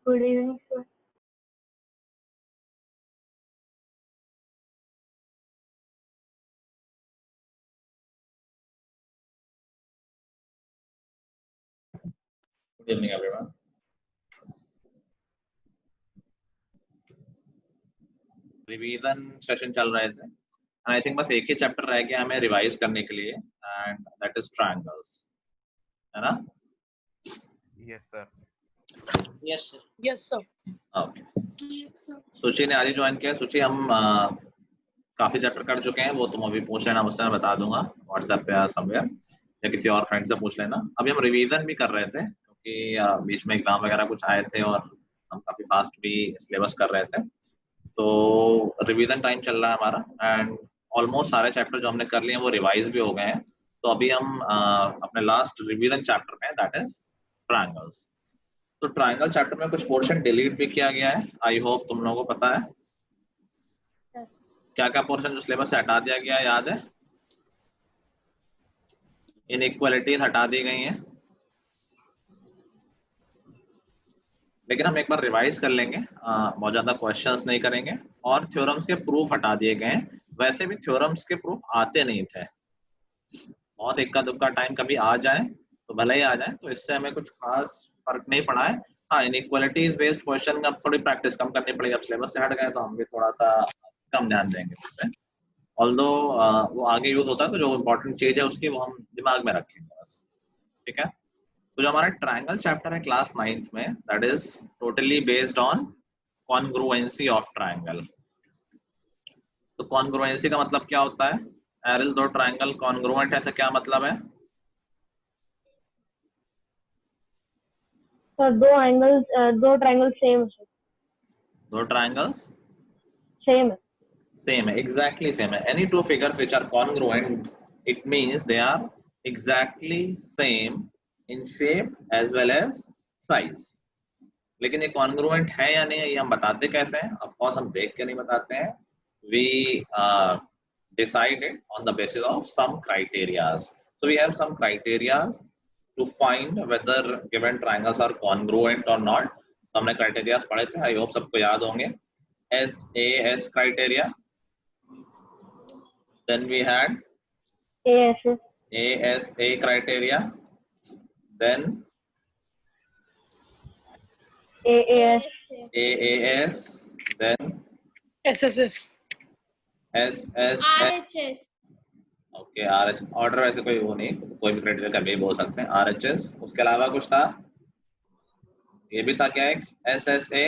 Good evening sir. Good evening, everyone. Revision session चल रहे थे, आई थिंक बस एक ही चैप्टर रह गया हमें रिवाइज करने के लिए, एंड दैट इज ट्रायंगल्स, है ना? Yes sir. Yes sir. Yes sir. Okay, सुची ने आज ही ज्वाइन किया। सुची, हम काफी चैप्टर कर चुके हैं, वो तुम अभी पूछ लेना मुझसे, मैं बता दूंगा व्हाट्सएप पे या समवेयर, या किसी और फ्रेंड से पूछ लेना। अभी हम रिवीजन भी कर रहे थे क्योंकि बीच में एग्जाम वगैरह कुछ आए थे और हम काफी फास्ट भी सिलेबस कर रहे थे, तो रिवीजन टाइम चल रहा है हमारा, एंड ऑलमोस्ट सारे चैप्टर जो हमने कर लिए हैं वो रिवाइज भी हो गए हैं। तो अभी हम अपने लास्ट रिवीजन चैप्टर में, दैट इज ट्रायंगल्स। तो ट्रायंगल चैप्टर में कुछ पोर्शन डिलीट भी किया गया है, आई होप तुम लोगों को पता है क्या क्या पोर्शन जो सिलेबस से हटा दिया गया है, याद है? इनइक्वालिटीज हटा दी गई हैं, लेकिन हम एक बार रिवाइज कर लेंगे, बहुत ज्यादा क्वेश्चंस नहीं करेंगे। और थ्योरम्स के प्रूफ हटा दिए गए हैं, वैसे भी थ्योरम्स के प्रूफ आते नहीं थे, बहुत इक्का दुक्का टाइम कभी आ जाए तो भले ही आ जाए, तो इससे हमें कुछ खास फर्क नहीं पड़ा है। हाँ, इनइक्वालिटीज बेस्ड क्वेश्चन अब थोड़ी प्रैक्टिस कम करनी पड़ेगी, अब सिलेबस से हट गए तो हम भी थोड़ा सा कम ध्यान देंगे उस पर, ऑल्दो वो आगे यूज होता है, तो जो इम्पोर्टेंट चीज है उसकी वो हम दिमाग में रखेंगे बस, ठीक है? तो जो हमारा ट्रायंगल चैप्टर है क्लास 9th में, that is totally based on congruency of triangle. तो कॉन्ग्रुएंसी का मतलब क्या होता है? एरिल दो ट्रायंगल कॉन्ग्रुएंट है, क्या मतलब है? सर दो ट्रायंगल सेम है। दो ट्रायंगल्स सेम है। सेम है, एग्जैक्टली सेम है। Any two figures which are congruent, it means they are exactly same in shape as well as size. लेकिन ये कॉन्ग्रुएंट है या नहीं है, ये हम बताते कैसे हैं? ऑफ कोर्स हम देख के नहीं बताते हैं, we decide it on the basis of some criterias. So we have some criterias to find whether given triangles are congruent or not. तो हमने criterias पढ़े थे, I hope सबको याद होंगे। SAS criteria, then we had ASA criteria, then AAS, then SSS, SSS, okay, RHS। Order वैसे कोई वो नहीं, कोई भी क्राइटेरिया कभी बोल सकते हैं। RHS, उसके अलावा कुछ था? ये भी था क्या एक SSA?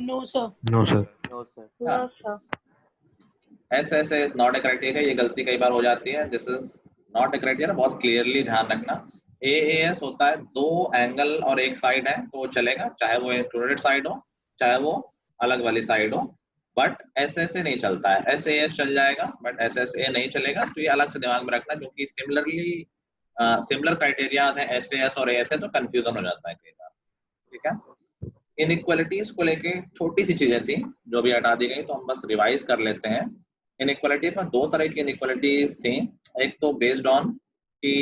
No sir. No sir. No sir. SSA is not a criteria, ये गलती कई बार हो जाती है। This is not a criteria, बहुत क्लियरली ध्यान रखना। AAS होता है दो एंगल और एक साइड है तो वो चलेगा, चाहे वो इंक्लूडेड साइड हो चाहे वो अलग वाली साइड हो, बट SSA नहीं चलता है। SAS चल जाएगा बट SSA नहीं चलेगा, तो ये अलग से दिमाग में रखना, क्योंकि सिमिलर क्राइटेरिया हैं SAS और ASA, तो कंफ्यूजन हो जाता है कई बार, ठीक है? इनइक्वालिटीज को लेके छोटी सी चीजें थी जो भी हटा दी गई, तो हम बस रिवाइज कर लेते हैं। इनइक्वालिटीज में दो तरह की इनइक्वालिटीज थी, एक तो बेस्ड ऑन कि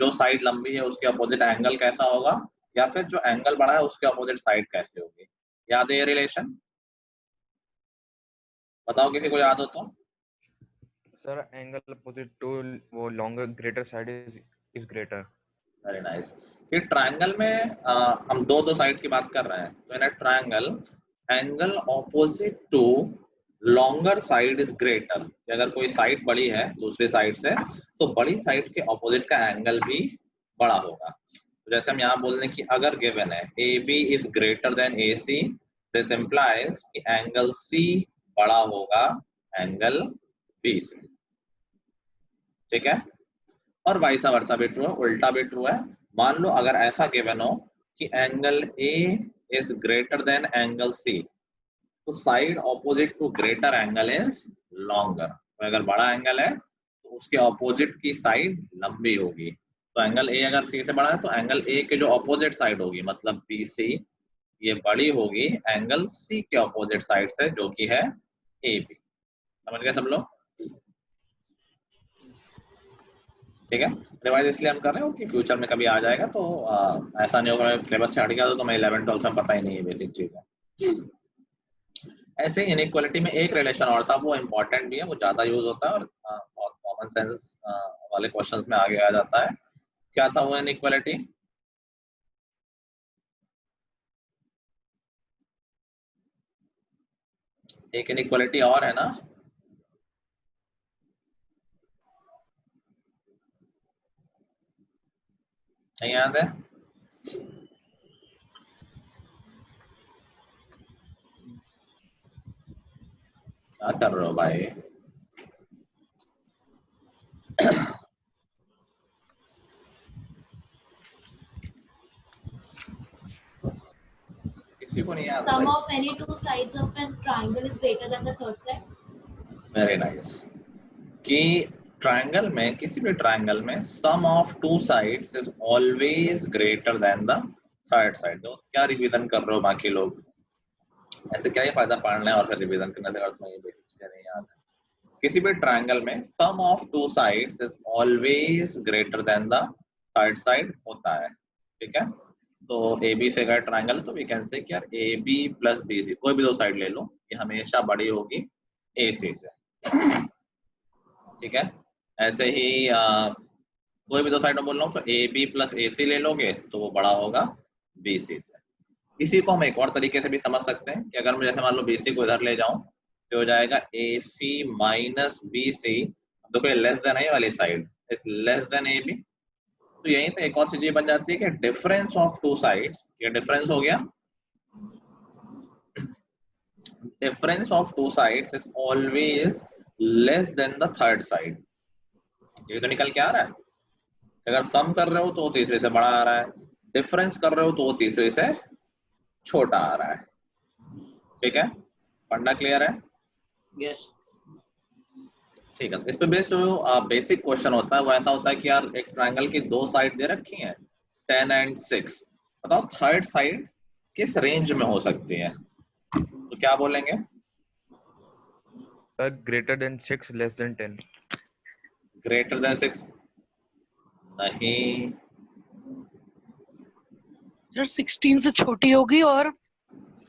जो साइड लंबी है उसके अपोजिट एंगल कैसा होगा, या फिर जो एंगल बड़ा है उसके अपोजिट साइड कैसे होगी। याद है ये रिलेशन? बताओ किसी को याद हो तो। सर एंगल अपोजिट टू वो longer greater side is greater. Very nice. कि ट्रायंगल में हम दो साइड की बात कर रहे हैं, तो in a triangle angle opposite to longer side is greater. अगर कोई साइड बड़ी है दूसरी साइड से, तो बड़ी साइड के ऑपोजिट का एंगल भी बड़ा होगा। तो जैसे हम यहाँ बोल रहे हैं कि अगर गिवन है AB is greater then AC, this implies कि एंगल C बड़ा होगा एंगल B से, ठीक है? और वाइस वर्सा भी ट्रू है, उल्टा भी ट्रू है। मान लो अगर ऐसा गिवन हो कि angle A is greater than angle C, तो side opposite to greater angle is longer. तो अगर बड़ा एंगल है तो उसके ऑपोजिट की साइड लंबी होगी। तो एंगल A अगर C से बड़ा है तो एंगल A के जो ऑपोजिट साइड होगी मतलब BC, ये बड़ी होगी एंगल C के ऑपोजिट साइड से जो कि है AB। समझ गए सब लोग? ठीक है, रिवाइज इसलिए हम कर रहे हो कि फ्यूचर में कभी आ जाएगा तो ऐसा नहीं होगा सिलेबस से हट गया तो मैं 11 12 में पता ही नहीं है बेसिक चीजें। ऐसे इनइक्वालिटी में एक रिलेशन और था, वो इम्पोर्टेंट भी है, वो ज्यादा यूज होता है और बहुत कॉमन सेंस वाले क्वेश्चंस में आगे आ जाता है। क्या था वो इनइक्वालिटी? एक इनइक्वालिटी और है ना, नहीं याद है? क्या कर रहे हो भाई? किसी को नहीं याद? Sum of any two sides of a triangle is greater than the third side. Very nice. कि ट्रायंगल में, किसी भी ट्रायंगल में sum of two sides is always greater than the third side. तो क्या रिवीजन कर रहे हो बाकी लोग? ऐसे क्या ही फायदा पढ़ना है और फिर रिवीजन करने से, अर्थ में ये बेसिक चीजें नहीं याद है। किसी भी ट्रायंगल में sum of two sides is always greater than the third side होता है। ठीक है, तो ए बी से अगर ट्रायंगल तो वी कैन से कि यार A B plus B C, कोई भी दो साइड ले लो, ये हमेशा बड़ी होगी ए सी से। ठीक है, ऐसे ही कोई भी दो साइड में बोल रहा हूँ तो ए बी प्लस ए सी ले लोगे तो वो बड़ा होगा बी सी से। इसी को हम एक और तरीके से भी समझ सकते हैं कि अगर मैं जैसे मान लो बी सी को इधर ले जाऊं तो हो जाएगा ए सी माइनस बी सी। देखो ये लेस देन ए वाली side is less than A B, तो यहीं से एक और चीज ये बन जाती है कि डिफरेंस ऑफ टू साइड्स, ये डिफरेंस हो गया, difference of two sides is always less than the third side. ये तो निकल के आ रहा है। अगर सम कर रहे हो तो तीसरे से बड़ा आ रहा है, डिफरेंस कर रहे हो तो तीसरे से छोटा आ रहा है। ठीक है, फंडा क्लियर है? Yes. ठीक है, इस पे बेस्ड जो बेसिक क्वेश्चन होता है वो ऐसा होता है कि यार एक ट्रायंगल की दो साइड दे रखी हैं 10 एंड 6, बताओ थर्ड साइड किस रेंज में हो सकती है? तो क्या बोलेंगे? Sir, greater than 6, less than 10. Greater than 6 नहीं, सर 16 से छोटी होगी और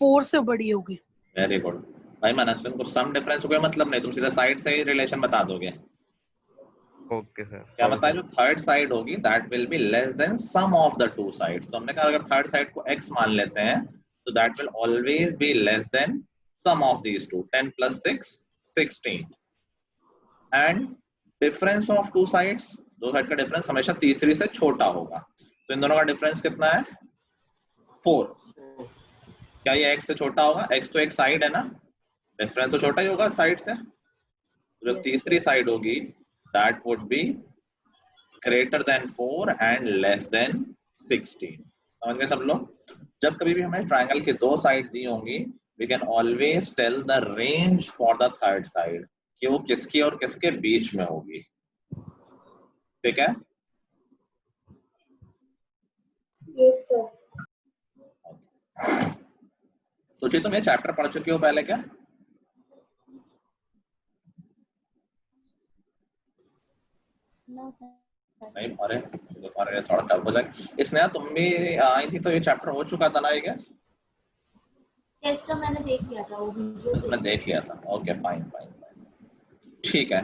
4 से बड़ी होगी। वेरी गुड भाई मनस्विन, को सम डिफरेंस कोई मतलब नहीं, तुम सीधा साइड से ही रिलेशन बता दोगे। Okay, sir. क्या Sorry, बताया? sir. जो थर्ड साइड होगी that will be less than sum of the two side. तो हमने कहा अगर थर्ड साइड को x मान लेते हैं तो that will always be less than sum of these two, 10 plus 6 16। And difference of two sides, दो साइड का डिफरेंस हमेशा तीसरी से छोटा होगा, तो इन दोनों का डिफरेंस कितना है? 4। क्या ये x से छोटा होगा? x तो एक साइड है ना, डिफरेंस तो छोटा ही होगा साइड से। जो तीसरी साइड होगी that would be greater than 4 and less than 16। समझ गए सब लोग? जब कभी भी हमें ट्रायंगल की दो साइड दी होंगी we can always tell the range for the third side कि वो किसकी और किसके बीच में होगी। ठीक है, Yes, sir. सोचिए तुम ये चैप्टर पढ़ चुके हो पहले क्या? No, sir. नहीं, अरे थोड़ा टफ हो जाए। स्नेहा तुम भी आई थी तो ये चैप्टर हो चुका था ना आई गेस? Yes, sir. मैंने देख लिया था वो वीडियो से। मैं देख लिया था। ओके फाइन फाइन फाइन, ठीक है।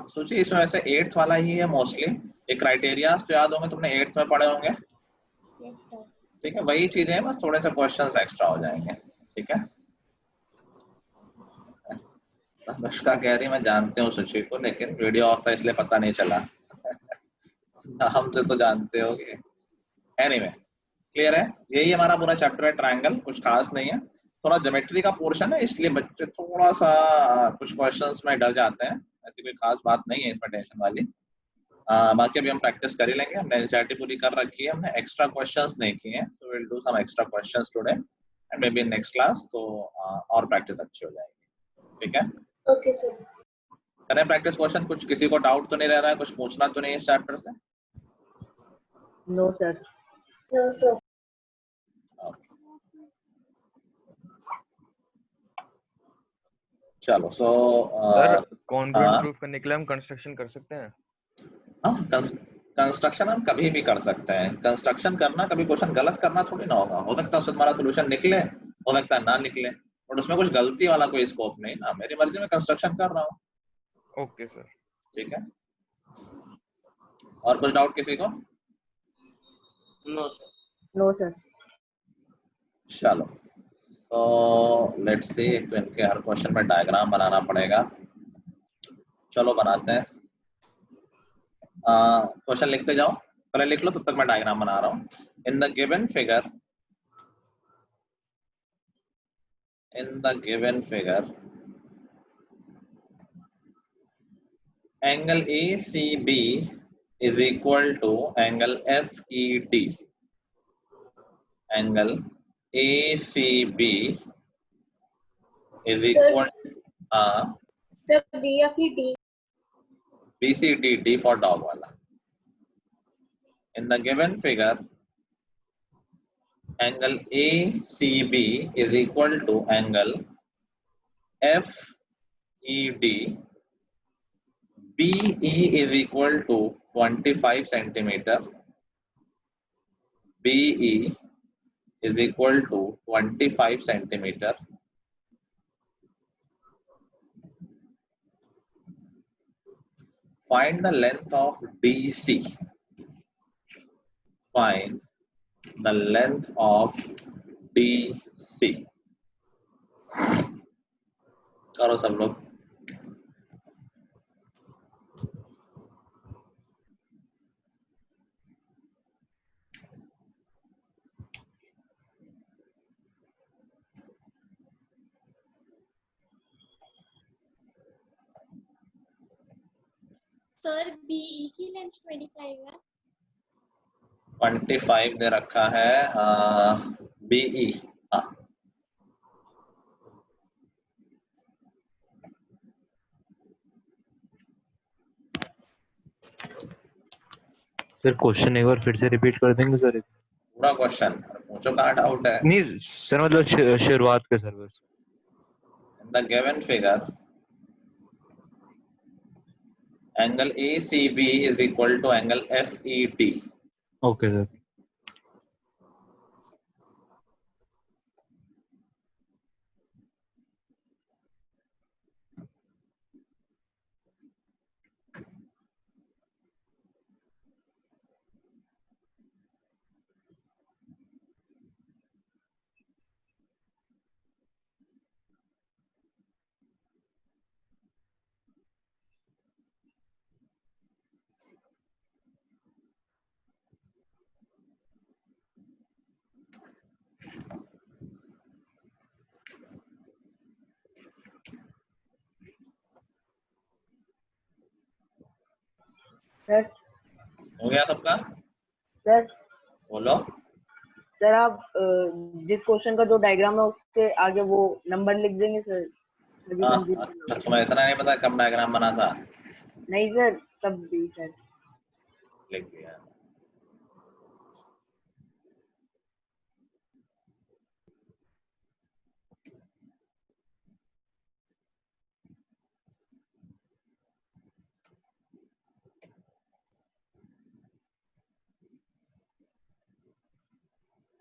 सोचिए इसमें वैसे 8th वाला ही है मोस्टली, ये क्राइटेरिया तो याद होंगे, तुमने 8th में पढ़े होंगे। Yes, sir. ठीक है, वही चीजें हैं, बस थोड़े से क्वेश्चंस एक्स्ट्रा हो जाएंगे। ठीक है, अनुष्का कह रही मैं जानती हूँ सुची को, लेकिन वीडियो ऑफ था इसलिए पता नहीं चला। हमसे तो जानते होगे। एनीवे क्लियर है, यही हमारा पूरा चैप्टर है ट्रायंगल, कुछ खास नहीं है। थोड़ा ज्योमेट्री का पोर्शन है इसलिए बच्चे थोड़ा सा कुछ क्वेश्चंस में डर जाते हैं, ऐसी कोई खास बात नहीं है इसमें टेंशन वाली। बाकी अभी हम प्रैक्टिस कर ही लेंगे, हमने एनसीईआरटी पूरी कर रखी है, हमने एक्स्ट्रा क्वेश्चंस नहीं किए हैं, so will do some extra questions today and maybe in next class, तो और प्रैक्टिस अच्छी हो जाएगी। ठीक है, Okay, sir. करें प्रैक्टिस क्वेश्चन। कुछ किसी को डाउट तो नहीं रह रहा है, कुछ पूछना तो नहीं है इस चैप्टर से? No, sir. No, sir. चलो, सो Sir, congruent proof करने के लिए हम कंस्ट्रक्शन कर सकते हैं? कंस्ट्रक्शन हम कभी भी कर सकते हैं। कंस्ट्रक्शन करना, कभी क्वेश्चन गलत करना थोड़ी ना होगा। हो सकता है उससे तुम्हारा सोल्यूशन निकले, हो सकता है ना निकले, बट उसमें कुछ गलती वाला कोई स्कोप नहीं ना। मेरी मर्जी में कंस्ट्रक्शन कर रहा हूँ। Okay sir. ठीक है, और कुछ डाउट किसी को? No sir. No sir. चलो, तो लेट्स सी। एक तो इनके हर क्वेश्चन में डायग्राम बनाना पड़ेगा। चलो बनाते हैं। क्वेश्चन लिखते जाओ, पहले लिख लो, तब तक मैं डायग्राम बना रहा हूँ। In the given figure, angle ACB is equal to angle FED. Angle ACB is equal Sir, B या फिर D? BCD, D for dog वाला. In the given figure, angle ACB is equal to angle FED. BE is equal to 25 centimeter. BE is equal to 25 centimeter. Find the length of DC. Find the length of DC. करो सब लोग। Sir BE की length 25 है। 25 दे रखा है। BE, हाँ sir question एक बार फिर से रिपीट कर देंगे सर? पूरा क्वेश्चन पूछो, कहाँ डाउट है? नहीं सर, मतलब शुरुआत के सर बस। In the given figure, angle ACB is equal to angle FED. Okay sir. Sir. हो गया सबका? सर। बोलो। सर आप जिस क्वेश्चन का जो डायग्राम है उसके आगे वो नंबर लिख देंगे सर। अच्छा, तुम्हें इतना नहीं पता कब डायग्राम बना था? नहीं सर, तब भी सर। लिख दिया।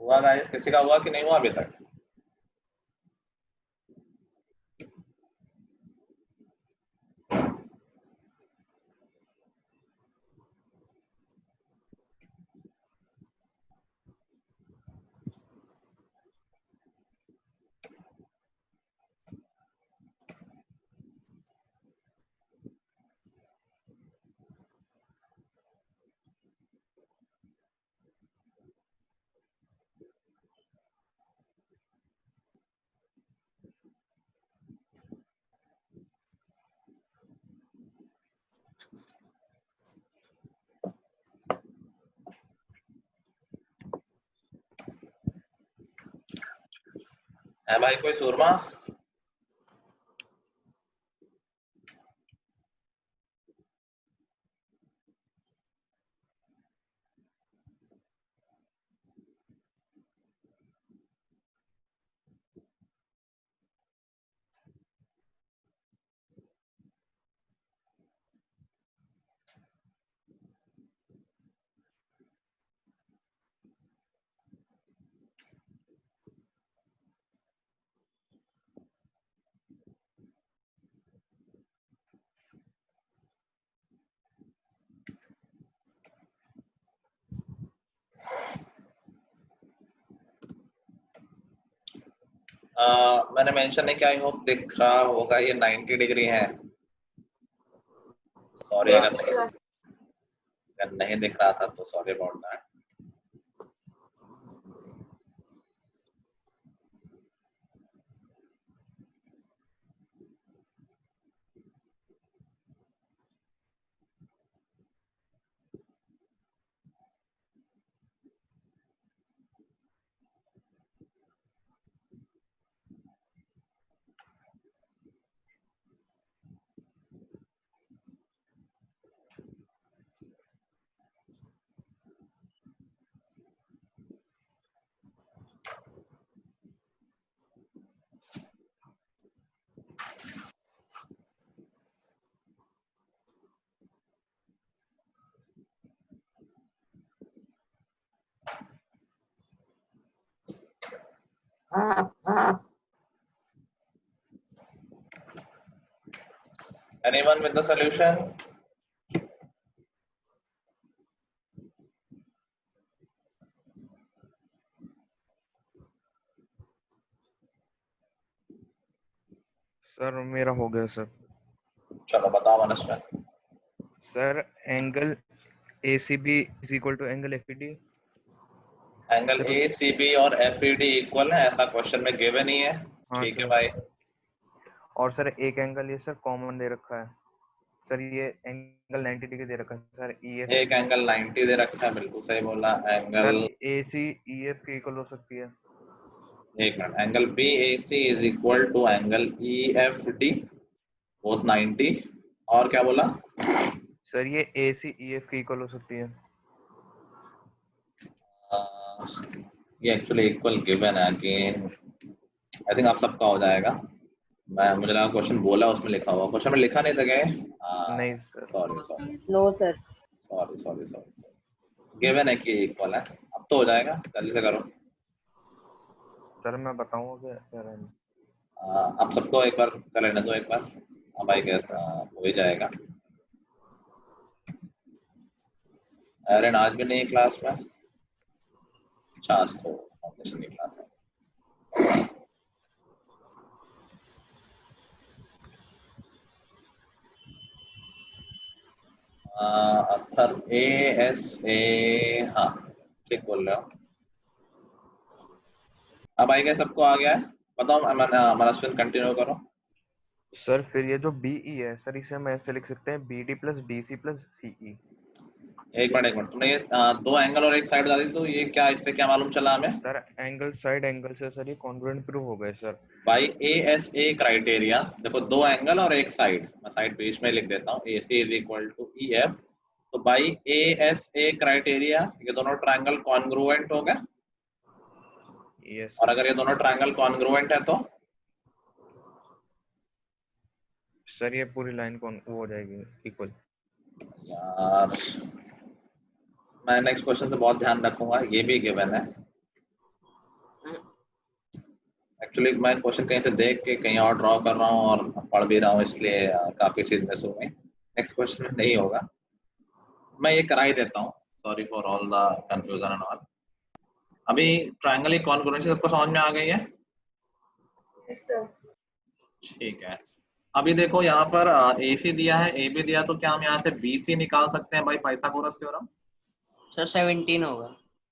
हुआ गाइस? किसी का हुआ कि नहीं हुआ अभी तक? है भाई कोई सूरमा? मैंने मेंशन नहीं किया, आई होप दिख रहा होगा, ये 90 डिग्री है। सॉरी अगर नहीं दिख रहा था तो sorry about that. Anyone with the solution? Sir मेरा हो गया सर। चलो बताओ मनस में। Sir angle ACB is equal to angle FED। Angle ACB और FED इक्वल है, ऐसा क्वेश्चन में गिवन ही है। हाँ ठीक है सर। भाई। और सर एक एंगल ये सर कॉमन दे रखा है सर, ये एंगल 90 डिग्री दे रखा है सर। EF एक एंगल 90 दे रखा है, बिल्कुल सही बोला। एंगल सर AC EF के इक्वल हो सकती है। एक minute, angle BAC is equal to angle EFD both 90। और क्या बोला सर ये AC EF के इक्वल हो सकती है। ये एक्चुअली इक्वल गिवन है अगेन। आई थिंक आप सबका हो जाएगा। मुझे लगा क्वेश्चन बोला उसमें लिखा हुआ, क्वेश्चन में लिखा नहीं था क्या? नहीं सर। Sorry no sir. Sorry given है कि इक्वल है। अब तो हो जाएगा, जल्दी से करो। सर मैं बताऊंगा क्या रहने। आप सबको एक बार कर लेने दो एक बार। हाँ भाई कैसा हो ही जाएगा। एरन आज भी नहीं क्लास में? अच्छा आज तो फाउंडेशन की क्लास है। अर्थर ASA, हाँ ठीक बोल रहे हो। अब आई गया, सबको आ गया है? बताओ मनस्विन कंटिन्यू करो। सर फिर ये जो BE है सर, इसे हम ऐसे लिख सकते हैं BD plus BC plus CE। एक मिनट, तुमने ये दो एंगल और एक साइड बता दी, तो ये क्या, इससे क्या मालूम चला हमें? सर एंगल साइड एंगल से सर ये कॉन्ग्रुएंट प्रूव हो गए सर। बाई ASA क्राइटेरिया देखो, दो एंगल और एक साइड, मैं साइड बीच में लिख देता हूँ, AC is equal to EF। तो बाई ASA क्राइटेरिया ये दोनों ट्रायंगल कॉन्ग्रुएंट हो गए। यस। और अगर ये दोनों ट्रायंगल कॉन्ग्रुएंट है तो सर ये पूरी लाइन वो हो जाएगी इक्वल। यार मैं नेक्स्ट क्वेश्चन से बहुत ध्यान रखूंगा, ये भी गिवन है। एक्चुअली मैं क्वेश्चन कहीं से देख के कहीं और ड्रॉ कर रहा हूँ और पढ़ भी रहा हूँ, इसलिए काफी चीज मिस हो गई। नेक्स्ट क्वेश्चन में नहीं होगा, मैं ये करा ही देता हूँ। Sorry for all the confusion and all. अभी ट्रायंगल की कॉन्ग्रुएंसी सबको समझ में आ गई है? ठीक है। अभी देखो यहाँ पर AC दिया है, AB दिया, तो क्या हम यहाँ से BC निकाल सकते हैं बाई पाइथागोरस थ्योरम? सर 17 होगा।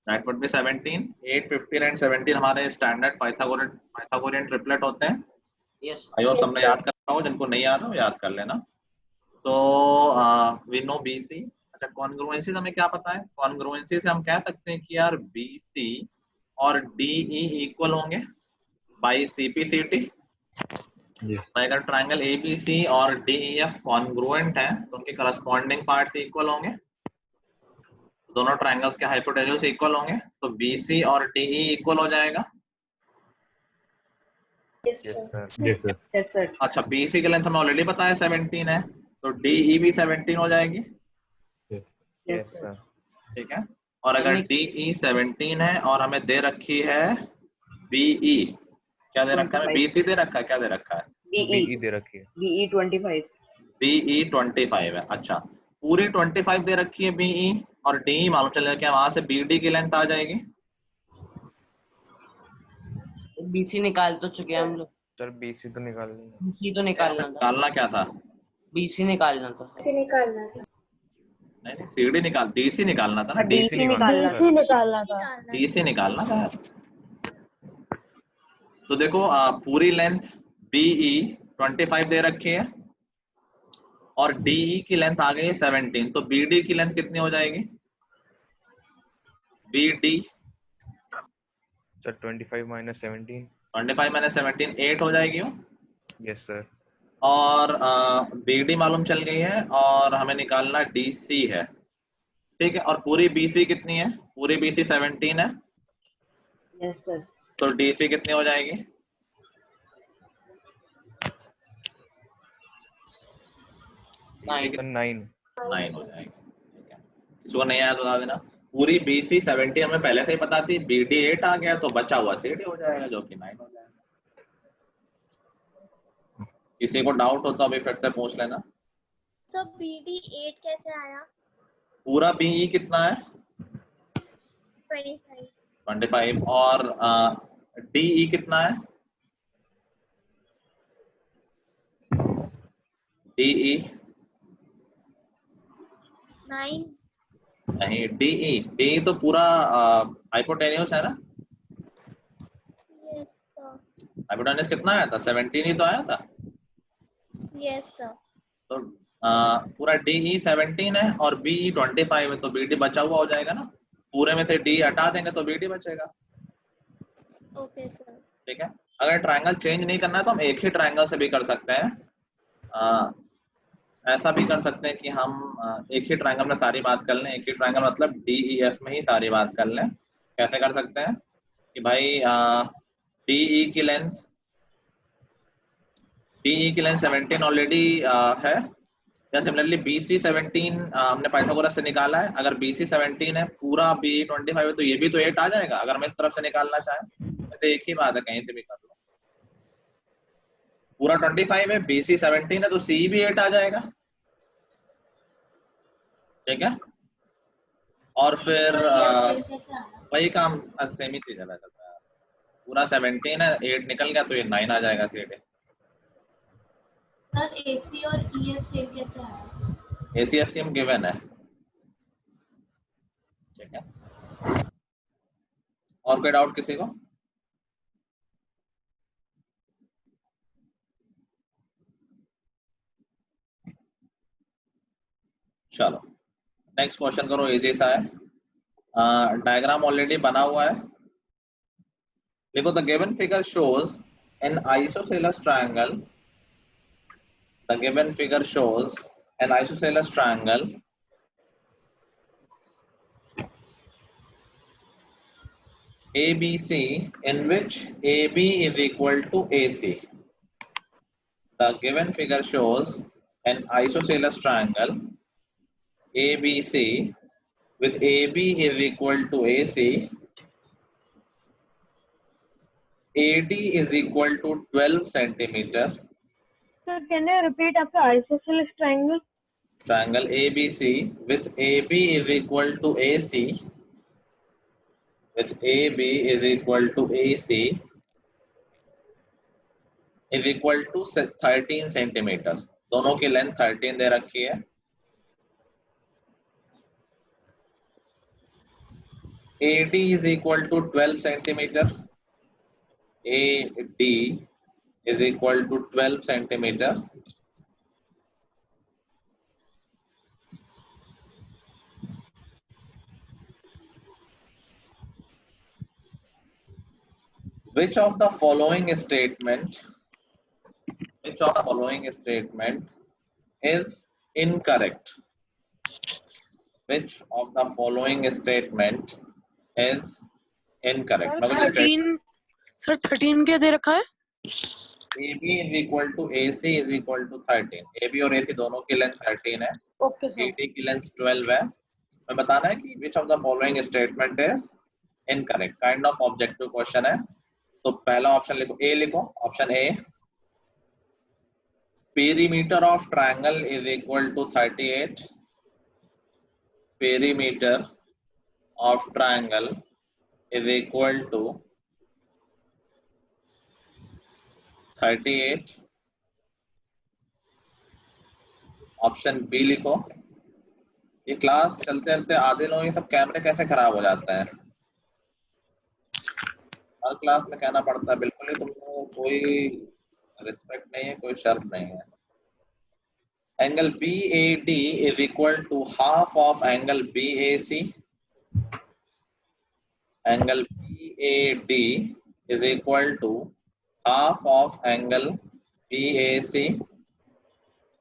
That would be 17। 8, 15 एंड 17 हमारे स्टैंडर्ड पाइथागोरियन ट्रिपलेट होते हैं। यस। आई होप सबने याद कर रखा हो, जिनको नहीं याद हो याद कर लेना। तो वी नो BC। अच्छा कॉन्ग्रुएंसी हमें क्या पता है? कॉन्ग्रुएंसी से हम कह सकते हैं कि यार BC और DE इक्वल होंगे बाई CPCT। अगर ट्रायंगल ABC और DEF कॉन्ग्रुएंट हैं तो उनके करस्पॉन्डिंग पार्ट्स इक्वल होंगे, दोनों ट्रायंगल्स के हाइपोटेन्यूज इक्वल होंगे, तो BC और DE इक्वल हो जाएगा। Yes sir. अच्छा BC की लेंथ हमें ऑलरेडी पता है 17 है, तो DE भी 17 हो जाएगी। Yes sir. ठीक है। और अगर DE 17 है और हमें दे रखी है BE, क्या दे रखा है? BC दे रखा है, क्या दे रखा है? BE दे रखी है। BE 25। BE 25 है। अच्छा पूरी 25 दे रखी है BE, और DE मालूम चलेगा क्या, वहां से BD की लेंथ आ जाएगी। बीसी निकाल तो चुके हैं हम लोग। सर बीसी तो निकाल लेंगे। बीसी तो निकालना था। निकालना क्या था? बीसी निकालना था। नहीं सीडी निकाल, डीसी निकालना था ना। हाँ, डीसी DC निकालना निकालना था। था। डीसी निकालना था। तो देखो पूरी लेंथ BE 25 दे रखी है और DE की लेंथ आ गई है 17, तो BD की लेंथ कितनी हो जाएगी? BD sir 25 minus 17। 25 माइनस 17 8 हो जाएगी वो। Yes sir. और BD मालूम चल गई है और हमें निकालना DC है, ठीक है। और पूरी BC कितनी है? पूरी BC 17 है, यस सर। तो DC कितनी हो जाएगी? 9 9 हो जाएगी, ठीक है। किसी को नहीं आया तो बता देना। पूरी BC 17 हमें पहले से ही पता थी, BD 8 आ गया तो बचा हुआ CD हो जाएगा जो कि 9 हो जाएगा। किसी को डाउट हो तो अभी फिर से पूछ लेना। सर BD 8 कैसे आया? पूरा BE कितना है? 25 और DE कितना है? DE 9। नहीं, DE तो पूरा हाइपोटेन्यूस है ना। Yes sir. हाइपोटेन्यूस कितना आया था? 17 ही तो आया था। Yes sir. तो पूरा DE 17 है और BE 25 है, तो BD बचा हुआ हो जाएगा ना। पूरे में से D हटा देंगे तो BD बचेगा। Okay sir. ठीक है। अगर ट्रायंगल चेंज नहीं करना है तो हम एक ही ट्रायंगल से भी कर सकते हैं। ऐसा भी कर सकते हैं कि हम एक ही ट्रायंगल में सारी बात कर लें। एक ही ट्रायंगल मतलब DEF में ही सारी बात कर लें। कैसे कर सकते हैं कि भाई DE की लेंथ 17 ऑलरेडी है, या सिमिलरली BC 17 हमने पाइथागोरस से निकाला है। अगर BC 17 है, पूरा BE 25 है, तो ये भी तो 8 आ जाएगा अगर मैं इस तरफ से निकालना चाहें। तो एक ही बात है, कहीं से भी कर लो। पूरा 25 है, BC 17 है, तो CE भी 8 आ जाएगा, ठीक है। और फिर वही काम सेम ही चीज है वैसे। पूरा 17 है, 8 निकल गया तो ये 9 आ जाएगा CD। सर AC और EF सेम कैसे आया? AC FCM गिवन है, ठीक है। और कोई डाउट किसी को? चलो नेक्स्ट क्वेश्चन करो, इजी सा है। डायग्राम ऑलरेडी बना हुआ है। देखो, the given figure shows N isosceles triangle. The given figure shows an isosceles triangle ABC in which AB is equal to AC. The given figure shows an isosceles triangle ABC with AB is equal to AC. AD is equal to 12 centimeter. Sir, can you repeat after isosceles triangle? Triangle ABC with AB is equal to AC. With AB is equal to AC is equal to 13 centimetre. दोनों की length 13 दे रखी है। AD is equal to 12 centimetre. AD is equal to 12 centimetre. Which of the following statement is incorrect? Which of the following statement is incorrect? मैं कुछ 13 sir 13 क्या दे रखा है? AB is equal to AC is equal to 13। AB और AC दोनों की length 13 है। Okay sir. AD की लेंथ 12 है। मैं बताना है कि which of the following statement is incorrect। Kind of objective question है। तो पहला ऑप्शन लिखो, A लिखो। Option A, perimeter of triangle is equal to 38। perimeter of triangle is equal to 38। Option B लिखो। ये क्लास चलते चलते आधे लोगों के सब कैमरे कैसे खराब हो जाते हैं। हर क्लास में कहना पड़ता है, बिल्कुल ही तुम लोगों को कोई रिस्पेक्ट नहीं है, कोई शर्म नहीं है। Angle BAD is equal to half of angle BAC। Angle BAD is equal to half of angle BAC।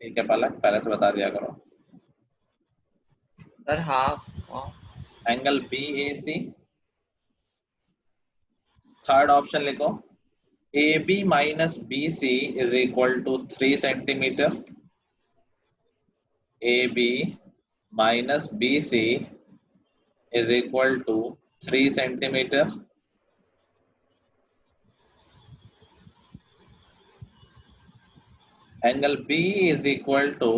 ठीक है पलक, पहले से बता दिया करो। Sir half angle BAC। Third option लिखो, AB minus BC is equal to 3 centimetre. AB minus BC is equal to 3 centimetre. Angle B is equal to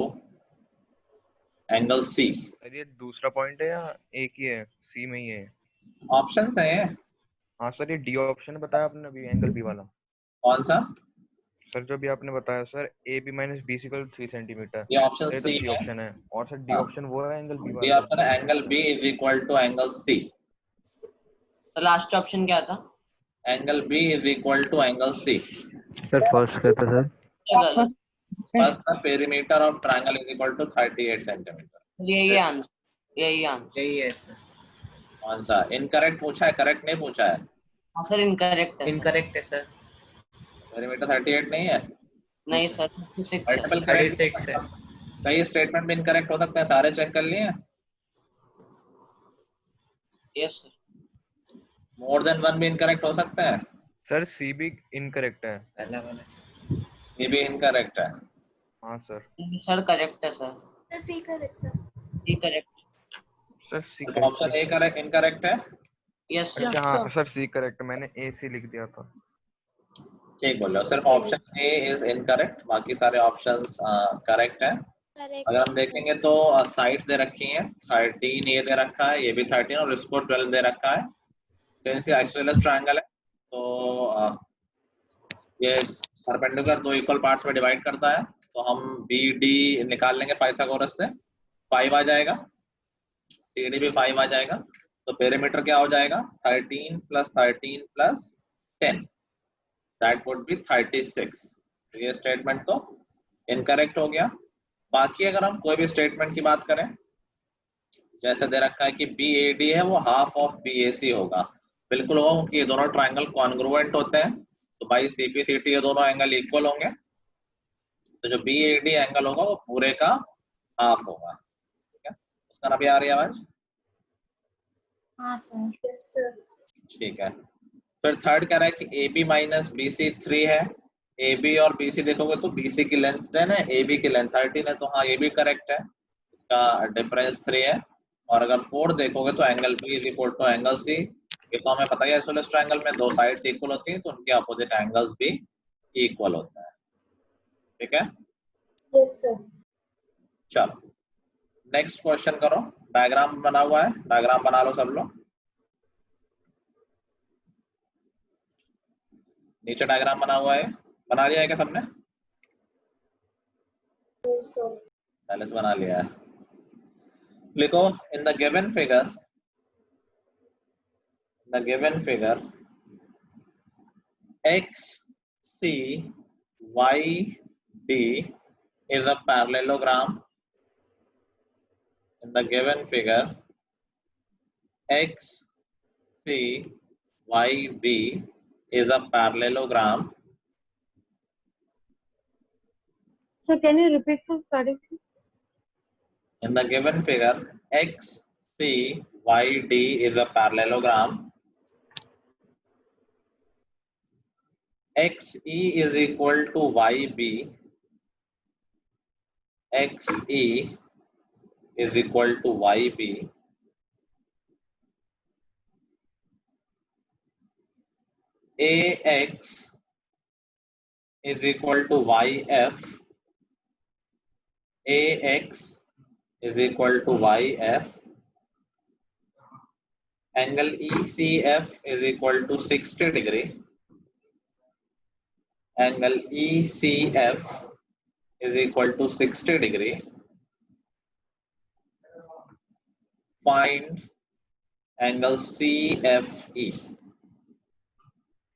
angle C। Sir ये दूसरा पॉइंट है या एक ही है, सी में ही है? ऑप्शंस हैं। हाँ सर, ये डी ऑप्शन बताया आपने अभी, एंगल बी वाला। कौन सा? सर जो भी आपने बताया sir, A B minus B equal 3 centimetre, ये ऑप्शन ये तो सी सी है। ऑप्शन है। और सर डी हाँ। ऑप्शन वो है एंगल बी ये वाला। ऑप्शन है angle B is equal to angle C। तो लास्ट ऑप्शन क्या था? Angle B is equal to angle C। Sir first क्या था सर? गलत। First the perimeter of triangle is equal to 38 centimetre. यही आंसर, यही आंसर। यही है सर। कौन सा? इनकरेक्ट पूछा है, करेक्ट नहीं पूछा है। हाँ सर इनकरेक्ट है। इनकरेक्ट है सर। पेरीमीटर 38 नहीं है। नहीं सर 56 है। मल्टीपल करेक्ट 36 है। कई स्टेटमेंट भी इनकरेक्ट हो सकते हैं, सारे चेक कर लिए। Yes sir. More than one भी इनकरेक्ट हो सकते हैं। सर सी भी इनकरेक्ट है। पहला वाला। ये भी इनकरेक्ट है। हाँ सर। सर करेक्ट है सर। तो सी करेक्ट है। जी correct. Sir C option A correct incorrect है। Yes sir. अच्छा हाँ सर सी करेक्ट, मैंने ए सी लिख दिया था। ठीक बोल रहे हो, सिर्फ ऑप्शन ए इज इनकरेक्ट, बाकी सारे ऑप्शंस करेक्ट हैं। करेक्ट। अगर हम देखेंगे तो साइड्स दे रखी हैं, 13 ये दे रखा है, ये भी 13 और इसको 12 दे रखा है। सिंस ये आइसोसेलेस ट्रायंगल है तो ये परपेंडिकुलर दो इक्वल पार्ट्स में डिवाइड करता है, तो हम BD निकाल लेंगे पाइथागोरस से, 5 आ जाएगा। CD भी 5 आ जाएगा। तो पेरीमीटर क्या हो जाएगा? 13 plus 13 plus 10 that would be 36। ये स्टेटमेंट तो इनकरेक्ट हो गया। बाकी अगर हम कोई भी स्टेटमेंट की बात करें, जैसे दे रखा है कि BAD है वो हाफ ऑफ BAC होगा, बिल्कुल होगा क्योंकि ये दोनों ट्रायंगल कॉन्ग्रुएंट होते हैं, तो बाई CPCT ये दोनों एंगल इक्वल होंगे, तो जो BAD एंगल होगा वो पूरे का हाफ होगा। ठीक है, उसका ना भी आ रही है आवाज? हाँ सर। Yes sir. ठीक है। फिर थर्ड कह रहा है कि AB माइनस BC 3 है। AB और BC देखोगे तो BC की लेंथ 10 है, AB की लेंथ 13 है, तो हाँ ये भी करेक्ट है, इसका डिफरेंस 3 है। और अगर 4 देखोगे तो angle B is equal to angle C। ये तो हमें पता ही है आइसोसेलेस ट्रायंगल में दो साइड्स इक्वल होती हैं, तो उनके अपोजिट एंगल्स भी इक्वल होते हैं। ठीक है, यस सर। चलो नेक्स्ट क्वेश्चन करो। डायग्राम बना हुआ है, डायग्राम बना लो सब लोग। नीचे डायग्राम बना हुआ है, बना लिया है क्या सबने? पहले से बना लिया है। लिखो, in the given figure XCYD is a parallelogram. In the given figure XCYD is a parallelogram. So can you repeat from starting? In the given figure XCYD is a parallelogram. XE is equal to YB. XE is equal to YB. AX is equal to YF. AX is equal to YF. Angle ECF is equal to 60 degree. Angle ECF is equal to 60 degree. Find angle CFE.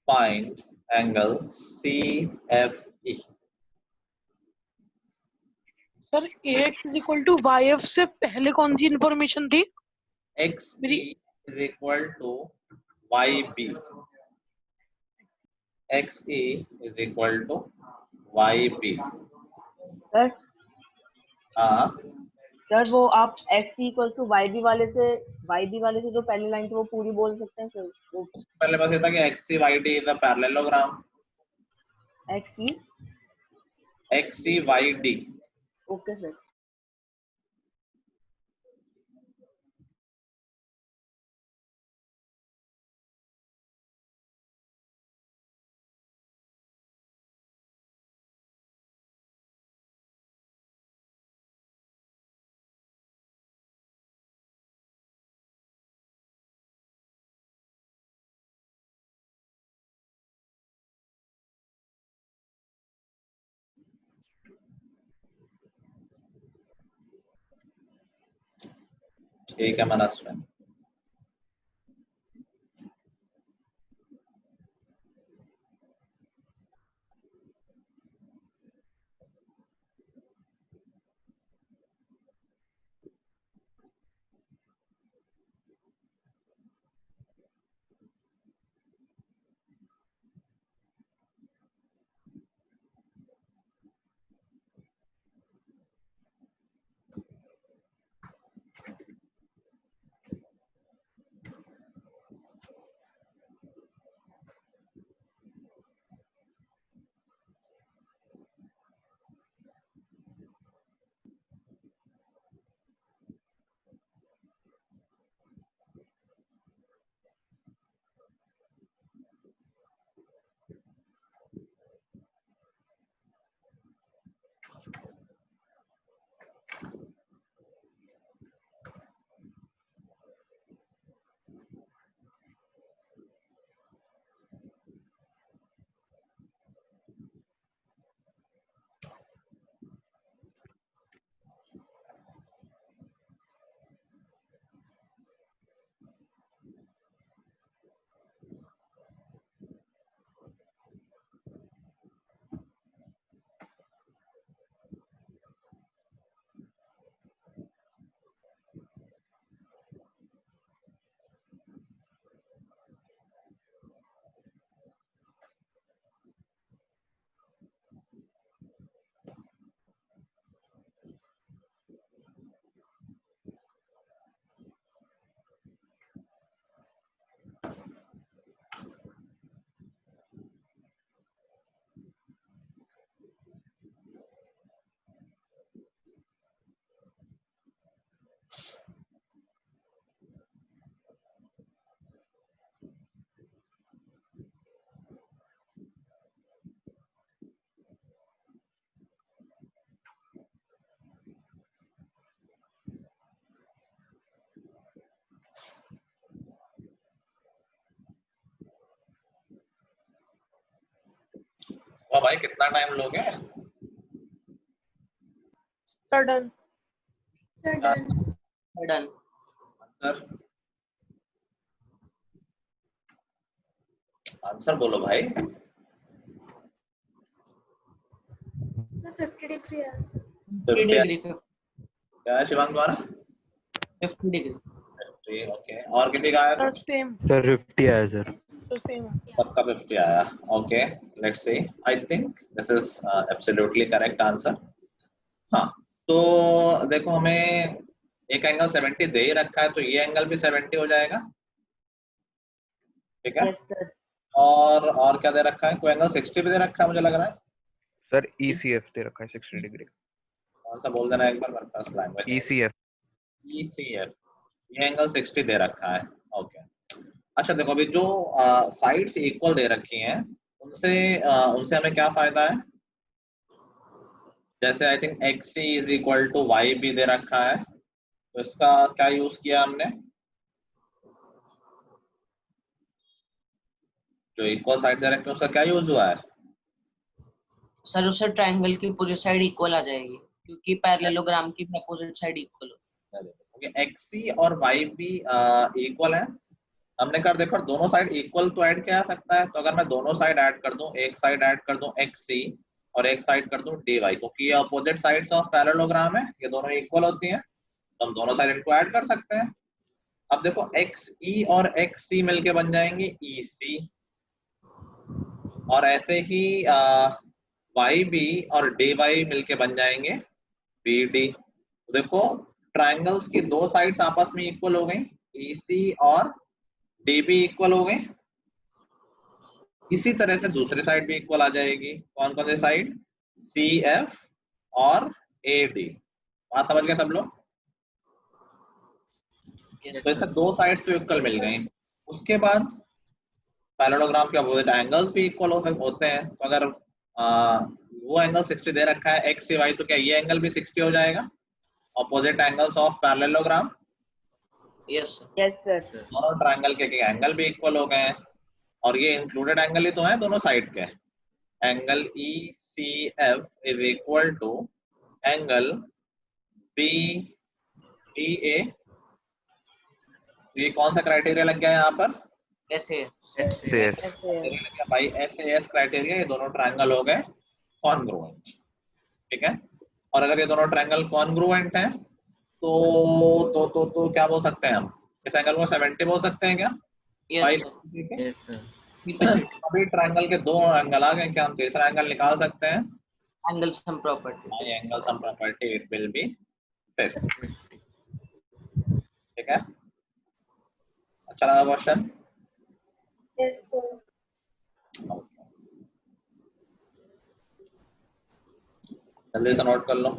Find angle CFE. Sir AX is equal to YF से पहले कौन सी information थी? XE is equal to YB. XE is equal to YB. Sir हाँ, sir वो आप x equal to YB वाले से जो पहली लाइन थी वो पूरी बोल सकते हैं सर? वो पहले बस ये था कि XCYD is a parallelogram. XCYD. Okay sir. ठीक है मनस्वी. वाह भाई, कितना टाइम लोगे? Done. Sir done. Done. Answer answer बोलो भाई. सर 50 डिग्री है. 50 डिग्री. क्या है शिवांग तुम्हारा? 50 डिग्री. 50. ओके, और किसी का आया? Sir same. सर 50 आया सर. तो सेम. सबका 50 आया. Okay, let's see. I think this is absolutely correct answer. हाँ, तो देखो हमें एक एंगल 70 दे ही रखा है, तो ये एंगल भी 70 हो जाएगा. ठीक है. Yes sir. और क्या दे रखा है? कोई एंगल 60 भी दे रखा है मुझे लग रहा है. सर ECF दे रखा है 60 डिग्री. कौन सा बोल देना एक बार, मेरे पास लैंग्वेज. ECF. ECF. ये एंगल 60 दे रखा है. ओके. अच्छा देखो, अभी जो साइड्स इक्वल दे रखी हैं उनसे हमें क्या फायदा है? जैसे I think XC is equal to YB दे रखा है, तो इसका क्या यूज किया हमने? जो इक्वल साइड दे रखे हैं उसका क्या यूज हुआ है? सर उससे ट्रायंगल की पूरी साइड इक्वल आ जाएगी क्योंकि पैरेललोग्राम की अपोजिट साइड इक्वल हो। एक्सी और वाई भी इक्वल है। हमने कर देखो दोनों साइड इक्वल तो ऐड किया जा सकता है, तो अगर मैं दोनों साइड ऐड कर दूं, एक साइड ऐड कर दूं एक्सी और एक साइड कर दूं डी वाई, क्योंकि ये अपोजिट साइड्स ऑफ पैरेललोग्राम है, ये दोनों इक्वल होती हैं, तो हम दोनों साइड इनको ऐड कर सकते हैं। अब देखो एक्स ई और एक्स सी मिलके बन जाएंगे ई सी, और ऐसे ही वाई बी और डी वाई मिलके बन जाएंगे बी डी। तो देखो ट्रायंगल्स की दो साइड्स आपस में इक्वल हो गई, ई सी और डी भी इक्वल हो गई। इसी तरह से दूसरी साइड भी इक्वल आ जाएगी। कौन कौन सी साइड? सी एफ और ए डी। वहां समझ गए सब लोग? तो इससे दो साइड्स तो इक्वल मिल गई। उसके बाद पैरेललोग्राम के अपोजिट एंगल्स भी इक्वल होते हैं। तो अगर वो एंगल 60 दे रखा है एक्स सी वाई, तो क्या ये एंगल भी 60 हो जाएगा? Opposite angles of parallelogram. Yes yes sir. दोनों ट्रायंगल के एंगल भी इक्वल हो गए हैं, और ये इंक्लूडेड एंगल ही तो है दोनों साइड के। Angle E C F is equal to angle B D A. ये कौन सा क्राइटेरिया लग गया यहाँ पर? ऐसे भाई एस क्राइटेरिया, ये दोनों ट्रायंगल हो गए कॉन्ग्रुएंट। ठीक है, और अगर ये दोनों ट्रायंगल कॉन्ग्रुएंट हैं तो क्या बोल सकते हैं हम? इस एंगल को 70 बोल सकते हैं क्या? यस अभी ट्रायंगल के दो एंगल आ गए, क्या हम तीसरा एंगल निकाल सकते हैं? Angle sum property. Angle sum property, it will be 50। ठीक है, अच्छा लगा क्वेश्चन? Yes sir. जल्दी से नोट कर लो।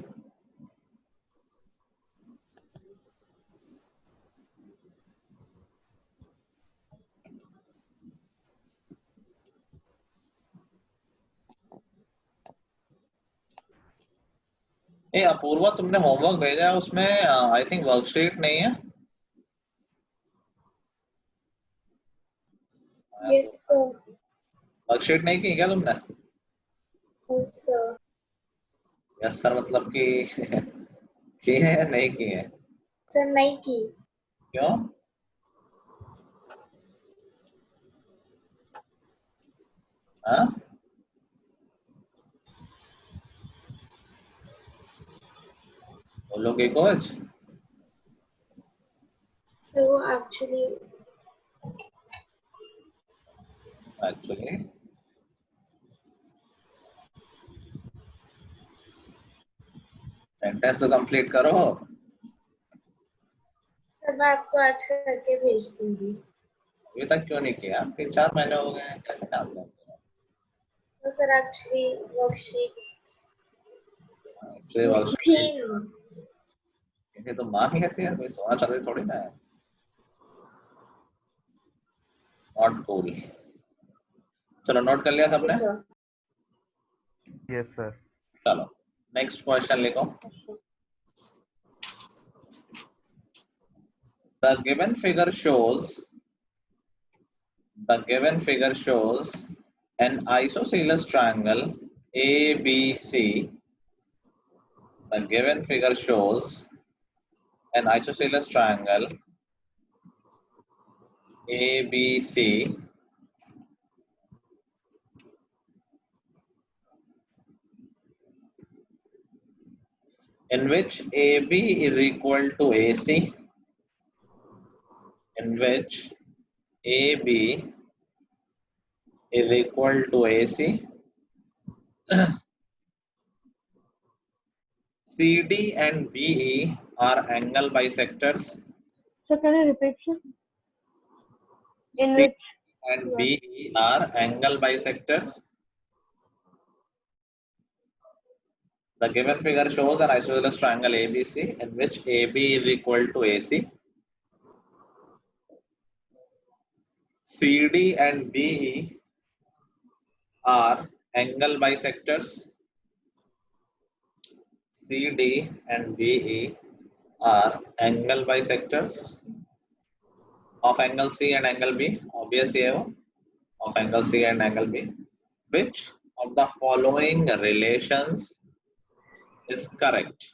ए अपूर्वा, तुमने होमवर्क भेजा है, उसमें आई थिंक वर्कशीट नहीं है। Yes sir. वर्कशीट नहीं की क्या तुमने? Yes sir. यस सर मतलब कि की है या नहीं की है? सर नहीं की। क्यों? हाँ, बोलो कि कोच। सर वो एक्चुअली सेंटेंस तो कंप्लीट करो। सर मैं आपको आज करके भेज दूंगी। अभी तक क्यों नहीं किया? 3-4 महीने हो गए हैं, कैसे काम करते हो? तो sir actually worksheet actually worksheet थी। ये तो माँ ही कहती है, कोई सोना चाहती थोड़ी ना है। Not cool. चलो नोट कर लिया सबने? Yes sir. चलो नेक्स्ट क्वेश्चन लिखो। The given figure shows an isosceles triangle ABC. The given figure shows an isosceles triangle ABC in which AB is equal to AC, in which AB is equal to AC, CD and BE are angle bisectors. So can you repeat, sir? In C which and BE are angle bisectors. The given figure shows an isosceles triangle ABC in which AB is equal to AC. CD and BE are angle bisectors. CD and BE are angle bisectors of angle C and angle B. Obviously, of angle C and angle B. Which of the following relations is correct?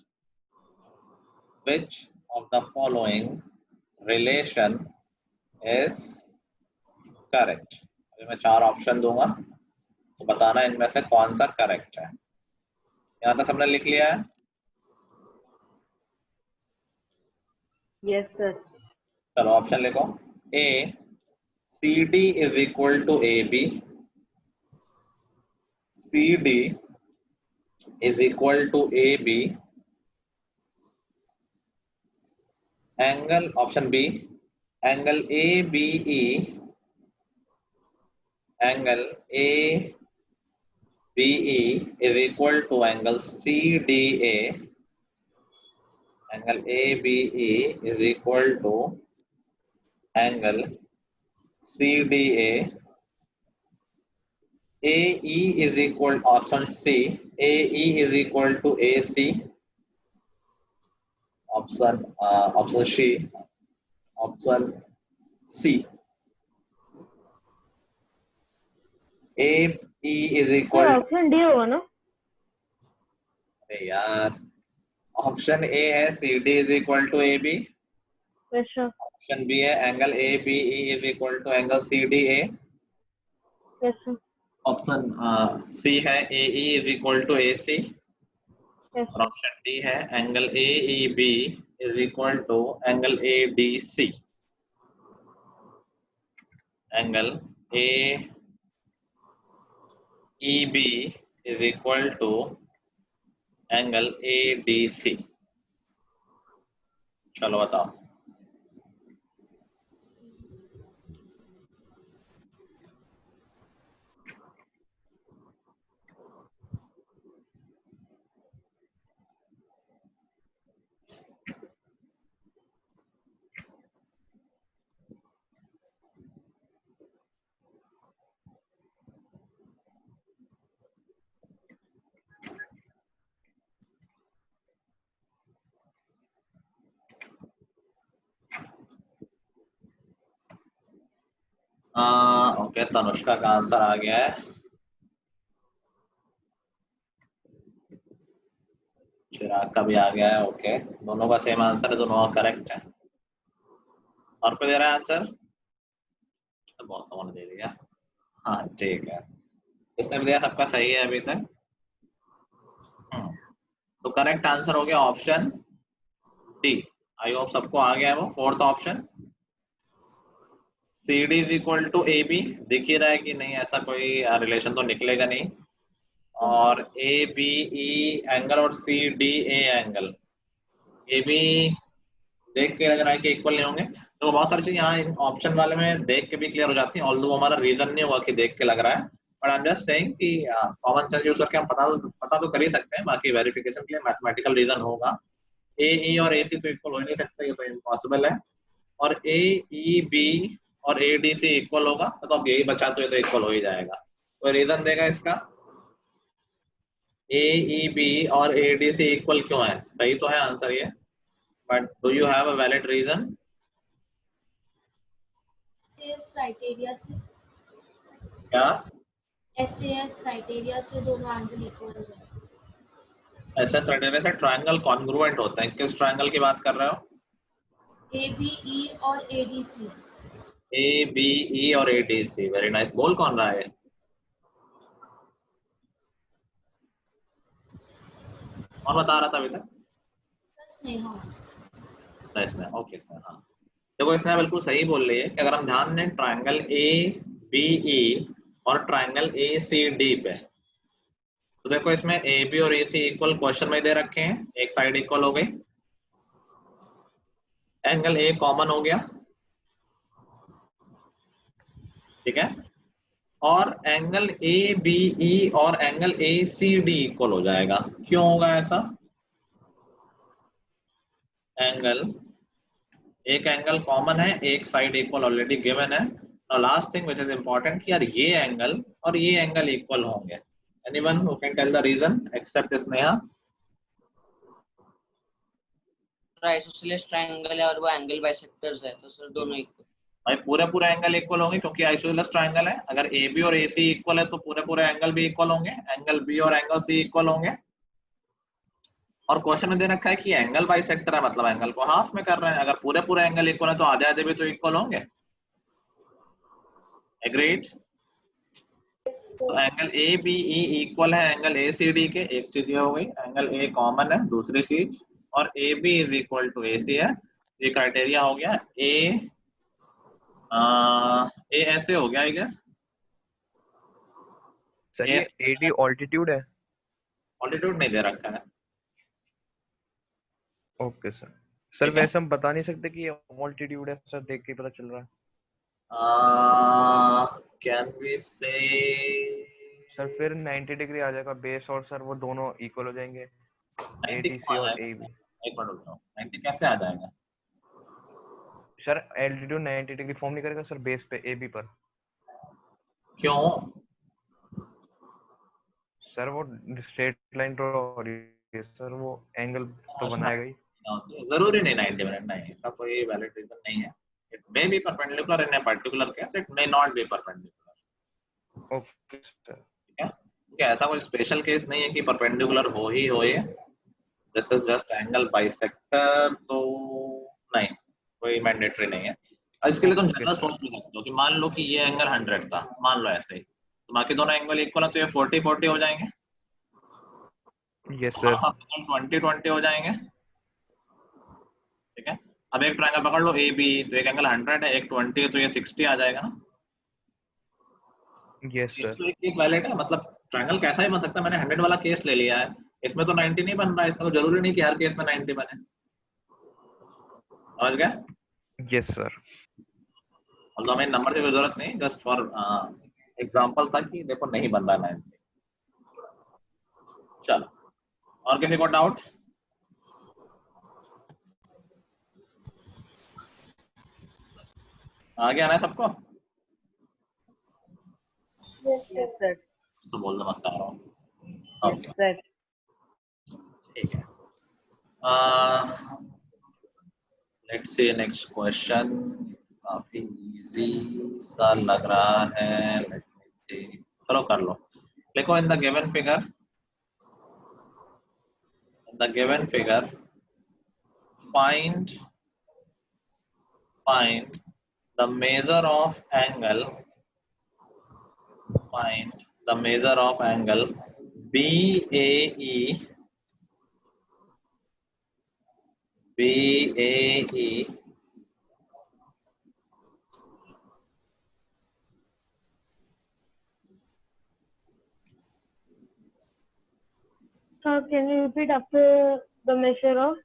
Which of the following relation is correct? अभी मैं 4 option दूंगा तो बताना इनमें से कौन सा correct है। यहाँ तक सबने लिख लिया है? Yes sir. चलो ऑप्शन लिखो। A C D is equal to A B, C D is equal to A B, angle option B angle A B E, angle A B E is equal to angle C D A, angle A B E is equal to angle C D A, AE is equal option C, AE is equal to AC, option C, option C, AE is equal option D होगा ना? अरे यार option A है CD is equal to AB, अच्छा option B है angle ABE is equal to angle CDA, अच्छा option C है AE is equal to AC, और ऑप्शन डी है angle AEB is equal to angle ADC, angle AEB is equal to angle ADC। चलो बताओ। Okay Tanushka का answer आ गया है, चिराग का भी आ गया है। ओके दोनों का सेम आंसर है, दोनों करेक्ट है। और कोई दे रहा है आंसर? तो बहुत समझ दे दिया। हाँ ठीक है, इसने भी दिया, सबका सही है अभी तक। तो करेक्ट आंसर हो गया ऑप्शन डी। आई होप सबको आ गया है वो fourth option. C D is equal to A B, दिख ही रहा है कि नहीं, ऐसा कोई रिलेशन तो निकलेगा नहीं। और ए बी ई एंगल और C D A angle, A B देख के लग रहा है कि इक्वल नहीं होंगे। तो बहुत सारी चीज यहाँ इन ऑप्शन वाले में देख के भी क्लियर हो जाती है, ऑल्दो हमारा रीजन नहीं हुआ कि देख के लग रहा है, but I am just saying कि कॉमन सेंस यूज करके हम पता तो कर ही सकते हैं। बाकी वेरिफिकेशन के लिए मैथमेटिकल रीजन होगा। ए ई और ए सी तो इक्वल हो ही नहीं सकते, ये तो इम्पॉसिबल है। और ए ई बी और ए डी सी इक्वल होगा तो अब यही बचा, तो ये तो इक्वल हो ही जाएगा। तो रीजन देगा इसका, ए ई बी और ए डी सी इक्वल क्यों है? सही तो है आंसर ये, but do you have a valid reason? Criteria से, क्या एसएएस क्राइटेरिया से दोनों एंगल इक्वल हो जाएंगे। एसएस क्राइटेरिया से ट्रायंगल कॉन्ग्रुएंट होते हैं। किस ट्रायंगल की बात कर रहे हो? एबीई और एडीसी। ए बी ई और A D C, very nice. बोल कौन रहा है? कौन बता रहा था अभी तक? स्नेहा। स्नेहा, ओके स्नेहा। देखो स्नेहा बिल्कुल सही बोल रही है कि अगर हम ध्यान दें ट्रायंगल ए बी ई और ट्रायंगल ए सी डी पे, तो देखो इसमें ए बी और ए सी इक्वल क्वेश्चन में दे रखे हैं, एक साइड इक्वल हो गई, एंगल ए कॉमन हो गया, ठीक है, और एंगल ए बी ई और angle A C D equal हो जाएगा। क्यों होगा ऐसा? एंगल, एक एंगल कॉमन है, एक साइड इक्वल ऑलरेडी गिवन है। और last thing which is important कि यार ये एंगल और ये एंगल इक्वल होंगे। Anyone who can tell the reason except Sneha? Isosceles triangle है और वो एंगल बाइसेक्टर्स है, तो सर दोनों इक्वल। भाई पूरे पूरे एंगल इक्वल होंगे क्योंकि आइसोसेलेस ट्रायंगल है। अगर ए बी और ए सी इक्वल है तो पूरे पूरे एंगल भी इक्वल होंगे, एंगल बी और एंगल सी इक्वल होंगे। और क्वेश्चन में दे रखा है कि एंगल बाइसेक्टर है, मतलब एंगल को हाफ में कर रहे हैं। अगर पूरे पूरे एंगल इक्वल है तो आधे आधे भी तो इक्वल होंगे। एग्रीड? तो angle A B E equal है एंगल ए सी डी के, एक चीज ये हो गई। एंगल ए कॉमन है, दूसरी चीज, और A B is equal to A C है। ये क्राइटेरिया हो गया। ए ऐसे हो गया आई गेस। सर ये एडी ऑल्टीट्यूड है? ऑल्टीट्यूड नहीं दे रखा है। Okay sir. सर ठीक है। वैसे हम बता नहीं सकते कि ये ऑल्टीट्यूड है सर, देख के पता चल रहा है। कैन वी से सर फिर 90 डिग्री आ जाएगा बेस, और सर वो दोनों इक्वल हो जाएंगे, 90 एडीसी क्यों आ और जाएगा? एबी। एक मिनट रुक जाओ, 90 कैसे आ जाएगा? सर एल्टीट्यूड 90 डिग्री फॉर्म नहीं करेगा सर बेस पे एबी पर। क्यों? सर वो स्ट्रेट लाइन ड्रॉ हो रही है सर, वो एंगल तो बनाएगा ही। जरूरी नहीं 90 मिनट, नहीं, ऐसा कोई वैलिड रीजन नहीं है। It may be perpendicular in a particular case, it may not be perpendicular. Okay sir. ठीक है, क्योंकि ऐसा कोई स्पेशल केस नहीं है कि परपेंडिकुलर हो ही हो ये। This is just angle bisector, तो नहीं, कोई मैंडेटरी नहीं है। और इसके लिए तुम जनरल सोच भी सकते हो कि मान लो कि ये एंगल 100 था, मान लो ऐसे ही, तो बाकी दोनों एंगल इक्वल है तो ये 40-40 हो जाएंगे। Yes sir. 20-20 हो जाएंगे। ठीक है, अब एक ट्रायंगल पकड़ लो ए बी, तो एक एंगल 100 है, एक 20 है, तो ये 60 आ जाएगा ना। Yes sir. तो एक केस वैलिड है, मतलब ट्रायंगल कैसा ही बन सकता है। मैंने 100 वाला केस ले लिया है, इसमें तो 90 नहीं बन रहा है, इसमें तो जरूरी नहीं कि हर केस में 90 बने। समझ गए? Yes sir. और हमें नंबर की जरूरत नहीं, जस्ट फॉर एग्जांपल था कि देखो नहीं बन रहा 90। चलो, और किसी को डाउट? आगे आना है सबको? Yes yes sir. सर। तो बोल दो, मत आ रहा हूँ। Yes okay, sir. ठीक है। लेट्स सी नेक्स्ट क्वेश्चन, काफी इजी सा लग रहा है। लेट मी सी, चलो कर लो। देखो, in the given figure find the measure of angle, find the measure of angle BAE Can you repeat after the measure of?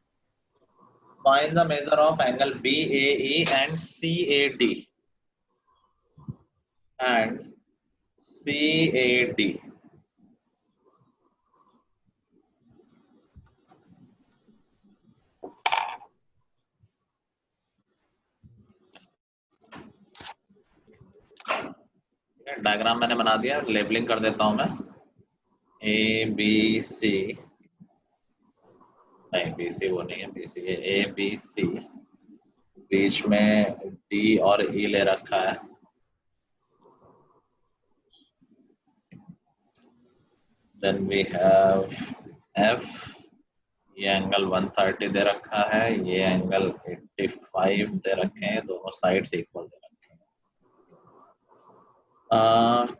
find the measure of angle BAE and CAD and CAD. Diagram मैंने बना दिया, labelling कर देता हूं मैं। ए B सी, नहीं B C वो नहीं है, बी सी है, ए बी सी, बीच में डी और ई ले रखा है। देन वी हैव एफ, ये एंगल 130 दे रखा है, ये एंगल 85 दे रखे हैं, दोनों साइड से इक्वल दे रखे हैं।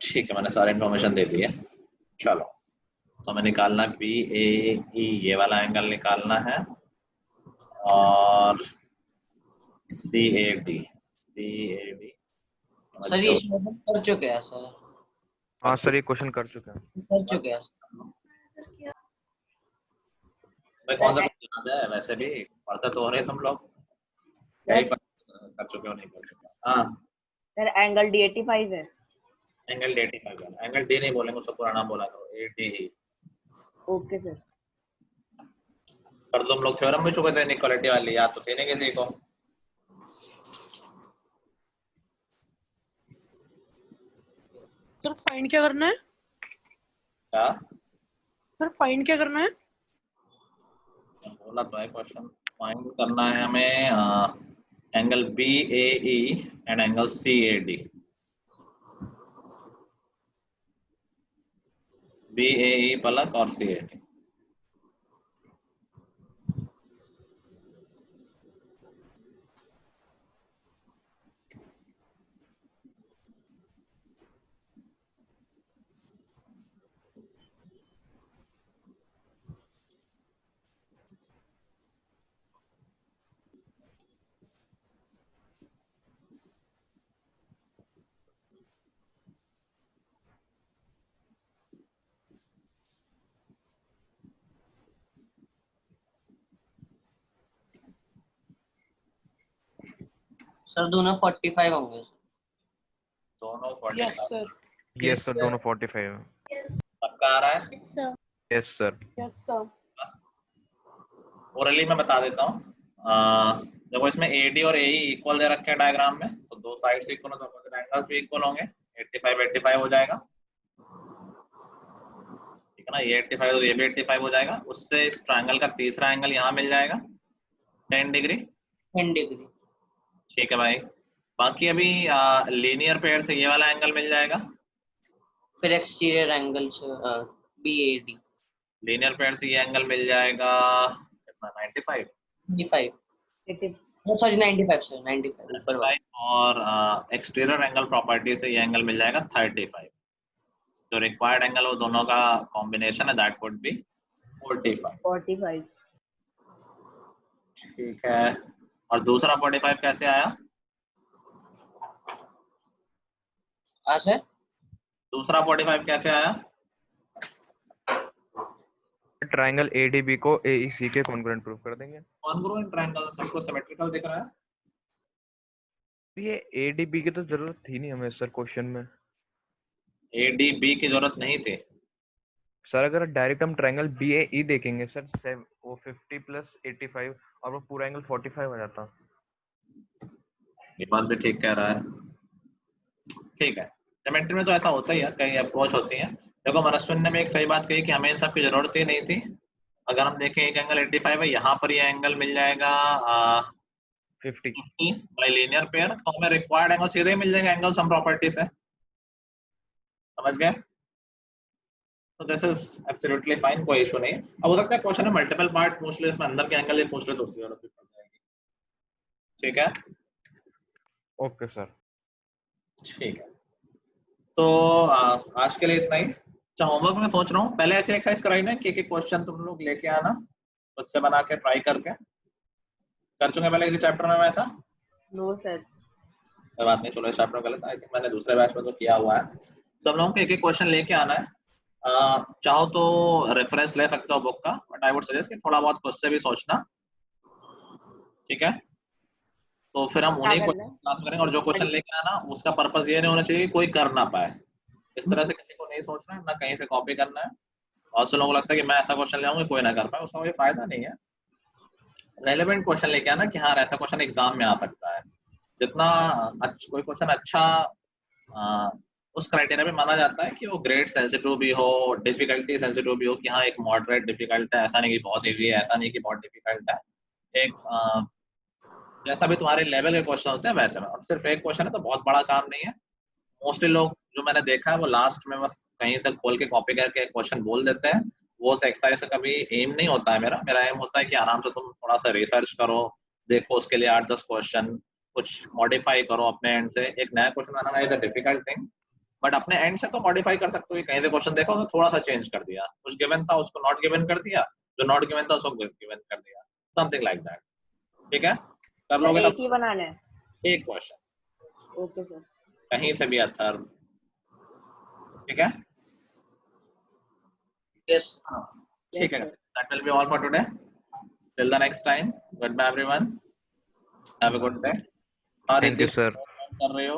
ठीक है, मैंने सारी इन्फॉर्मेशन दे दी है। चलो, तो हमें निकालना है बी ए ई, ये वाला एंगल निकालना है, और सी ए डी। सर ये क्वेश्चन कर चुके हैं सर। हाँ सर, ये क्वेश्चन कर चुके हैं। कर चुके हैं। भाई कौन सा याद है? वैसे भी पढ़ते तो हो रहे तुम लोग, क्या ही कर चुके हो नहीं कर चुके। हाँ, सर एंगल डी 85 है। एंगल डी 85 है, एंगल डी नहीं बोलेंगे, उसको पूरा नाम बोला करो, A D he. Okay sir. पर तुम लोग थ्योरम भी चुके थे इनइक्वालिटी वाली, याद तो थी नहीं किसी को? सर फाइंड क्या करना है? क्या सर फाइंड क्या करना है? बोला तो है क्वेश्चन, फाइंड करना है हमें angle B A E and angle CAD. BAE Palak or CAD. Sir दोनों 45 होंगे सर। दोनों यस 45 सर। यस सर, दोनों 45 है। पक्का आ रहा है? Yes sir. Yes sir. Orally मैं बता देता हूँ। देखो इसमें AD और AE इक्वल दे रखे हैं डायग्राम में, तो दो साइड्स इक्वल हो तो अपोजिट एंगल्स भी इक्वल होंगे। 85 हो जाएगा, ठीक है ना। ये 85 तो ये भी 85 हो जाएगा। उससे इस ट्रायंगल का तीसरा एंगल यहाँ मिल जाएगा 10 डिग्री। 10 डिग्री। ठीक है भाई। बाकी अभी लीनियर पेयर से ये वाला एंगल मिल जाएगा। फिर एक्सटीरियर एंगल से BAD। लीनियर पेयर से ये एंगल मिल जाएगा कितना, 95 सॉरी 95 सर, 95 ऊपर वाला। और एक्सटीरियर एंगल प्रॉपर्टी से ये एंगल मिल जाएगा 35। जो रिक्वायर्ड एंगल वो दोनों का कॉम्बिनेशन है, दैट वुड बी 45। ठीक है। और दूसरा 45 कैसे आया? सर दूसरा 45 कैसे आया? ट्रायंगल ADB को AEC के कॉन्ग्रुएंट प्रूव कर देंगे। कॉन्ग्रुएंट ट्रायंगल सबको सिमेट्रिकल दिख रहा है। ये ADB की तो जरूरत थी नहीं हमें सर क्वेश्चन में। ADB की जरूरत नहीं थी सर, अगर डायरेक्ट हम ट्रायंगल BAE देखेंगे सर, वो 50 प्लस 85 और वो पूरा एंगल 45 हो जाता। ये बात भी ठीक कह रहा है। ठीक है, ज्योमेट्री में तो ऐसा होता ही है, कई अप्रोच होती है। देखो मनस्विन ने भी एक सही बात कही कि हमें इन सब की जरूरत ही नहीं थी। अगर हम देखें एक एंगल 85 है, यहाँ पर ये एंगल मिल जाएगा 50 बाय लीनियर पेयर, तो हमें रिक्वायर्ड एंगल सीधे ही मिल जाएगा एंगल सम प्रॉपर्टी से। समझ गए? तो दिस इज एब्सोल्युटली फाइन, कोई इशू नहीं। अब हो सकता है क्वेश्चन में मल्टीपल पार्ट पूछ ले, इसमें अंदर के एंगल ही पूछ ले तो उसकी जरूरत भी पड़ जाएगी। ठीक है, ओके सर। ठीक है। तो आज के लिए इतना ही। अच्छा, होमवर्क में सोच रहा हूँ पहले ऐसे एक्सरसाइज कराई ना कि एक क्वेश्चन तुम लोग लेके आना, खुद से बना के ट्राई करके कर चुके पहले किसी चैप्टर में वैसा? No sir. कोई बात नहीं, चलो इस चैप्टर में कर लेते हैं। आई थिंक मैंने दूसरे बैच में तो किया हुआ है। सब लोगों को एक एक क्वेश्चन लेके आना है। चाहो तो रेफरेंस ले सकते हो बुक का, बट आई वुड सजेस्ट कि थोड़ा बहुत खुद से भी सोचना। ठीक है, तो फिर हम उन्हीं को क्लास करेंगे। और जो क्वेश्चन लेके आना उसका पर्पस ये नहीं होना चाहिए कोई कर ना पाए। इस तरह से किसी को नहीं सोचना है, ना कहीं से कॉपी करना है। बहुत से लोगों को लगता है कि मैं ऐसा क्वेश्चन ले आऊंगा कोई ना कर पाए, उसका कोई फायदा नहीं है। रेलेवेंट क्वेश्चन लेके आना कि हाँ ऐसा क्वेश्चन एग्जाम में आ सकता है। जितना कोई क्वेश्चन अच्छा उस क्राइटेरिया में माना जाता है कि वो ग्रेड सेंसिटिव भी हो, डिफिकल्टी सेंसिटिव भी हो, कि हाँ एक मॉडरेट डिफिकल्ट है, ऐसा नहीं कि बहुत इजी है, ऐसा नहीं कि बहुत डिफिकल्ट है। एक जैसा भी तुम्हारे लेवल के क्वेश्चन होते हैं वैसे में। और सिर्फ एक क्वेश्चन है तो बहुत बड़ा काम नहीं है। मोस्टली लोग जो मैंने देखा है वो लास्ट में बस कहीं से खोल के कॉपी करके क्वेश्चन बोल देते हैं। वो एक्सरसाइज का कभी एम नहीं होता है मेरा एम होता है कि आराम से तुम थोड़ा सा रिसर्च करो, देखो उसके लिए 8-10 क्वेश्चन, कुछ मॉडिफाई करो अपने एंड से। एक नया question banana is a difficult thing, but अपने एंड से तो मॉडिफाई कर सकते हो कि कहीं से क्वेश्चन देखा तो थोड़ा सा चेंज कर दिया, कुछ गिवन था उसको नॉट गिवन कर दिया, जो नॉट गिवन था उसको गिवन कर दिया, समथिंग लाइक दैट। ठीक है, कर लोगे एक ही बनाना है, एक क्वेश्चन ओके सर, कहीं से भी अथर। ठीक है, यस ठीक है। That will be all for today, till the next time, good bye everyone, have a good day. Thank you sir. कर रहे हो